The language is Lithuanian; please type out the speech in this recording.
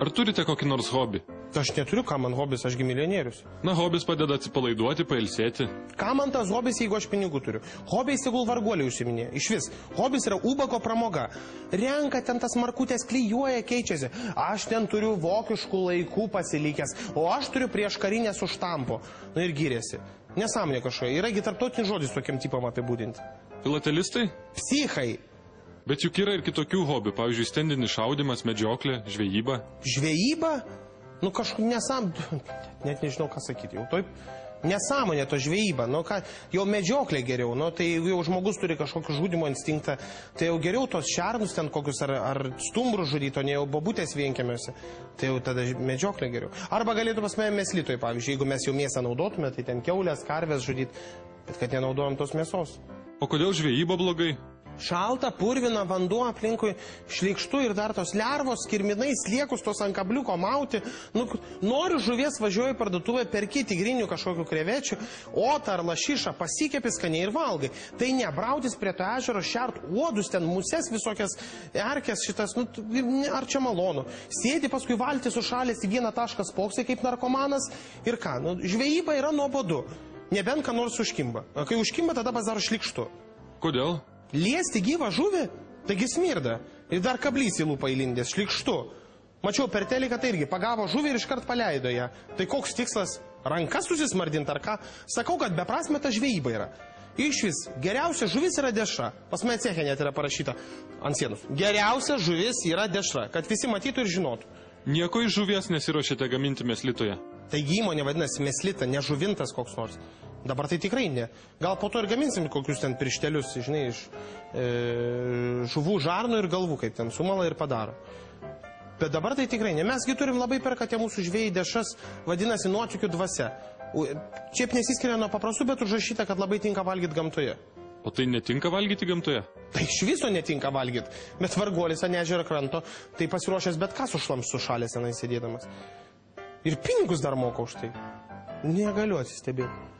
Ar turite kokį nors hobį? Aš neturiu, ką man hobis, ašgi milijonierius. Na, hobis padeda atsipalaiduoti, pailsėti. Ką man tas hobis, jeigu aš pinigų turiu? Hobiais tegul varguoliai užsiminė. Iš vis, hobis yra ubago pramoga. Renka ten tas markutės, klijuoja, keičiasi. Aš ten turiu vokiškų laikų pasilikęs, o aš turiu prieš karinę su štampo. Nu ir gyrėsi. Nesąmonė kažkokia. Yragi tarptautinis žodis tokiam tipam apibūdinti. Filatelistai? Psichai. Bet juk yra ir kitokių hobių, pavyzdžiui, stendinis šaudimas, medžioklė, žvejyba. Žvejyba? Nu kažkur net nežinau, ką sakyti. Jau taip nesąmonė to žvejyba. Nu ką, jau medžioklė geriau. Nu tai jau žmogus turi kažkokį žudimo instinktą, tai jau geriau tos šernus ten kokius ar stumbrus žudyti, o ne jau bobutės vienkiamiuose. Tai jau tada medžioklė geriau. Arba galėtų pas mane mėslytoj, pavyzdžiui, jeigu mes jau mėsą naudotume, tai ten kiaulės, karvės žudyti, bet kad nenaudojam tos mėsos. O kodėl žvejyba blogai? Šalta, purvina, vanduo aplinkui, šlikštu ir dar tos lervos, kirminai, sliekus, tos ant kabliuko mauti. Nu, noriu žuvies, važiuoju į parduotuvę, perki tigrinių kažkokių krevečių, otą ar lašišą, pasikepi skaniai ir valgai. Tai ne, brautis prie to ežero, šert uodus, ten muses visokias, erkės šitas, nu, ar čia malonu. Sėdi paskui valtis sušalęs į vieną tašką spoksai kaip narkomanas ir ką, nu, žvejyba yra nuobodu, nebent ką nors užkimba. Kai užkimba, tada pasidaro šlikštu. Kodėl? Liesti gyvą žuvį? Taigi smirda. Ir dar kablys į lūpą įlindęs, šlikštu. Mačiau per teliką, tai irgi pagavo žuvį ir iškart paleido ją. Tai koks tikslas? Rankas susismardint ar ką? Sakau, kad beprasmė ta žvejyba yra. Iš vis, geriausia žuvis yra dešra. Pas mane ceche net yra parašyta ant sienos. Geriausia žuvis yra dešra, kad visi matytų ir žinotų. Nieko iš žuvies nesiruošiate gaminti mėslytoje? Taigi įmonė vadinasi mėslyta, ne žuvintas koks nors. Dabar tai tikrai ne. Gal po to ir gaminsim kokius ten pirštelius, žinai, iš žuvų žarnų ir galvų, kaip ten sumala ir padaro. Bet dabar tai tikrai ne. Mesgi turim labai perka tie mūsų žvėjai dešas, vadinasi nuotykių dvasia. Šiaip nesiskiria nuo paprastų, bet užrašyta, kad labai tinka valgyti gamtoje. O tai netinka valgyti gamtoje? Tai iš viso netinka valgyti. Bet varguolis ant ežero kranto, tai pasiruošęs bet kas užšlams sušalęs tenai sėdėdamas. Ir pinigus dar moka už tai. Negaliu atsistebėti.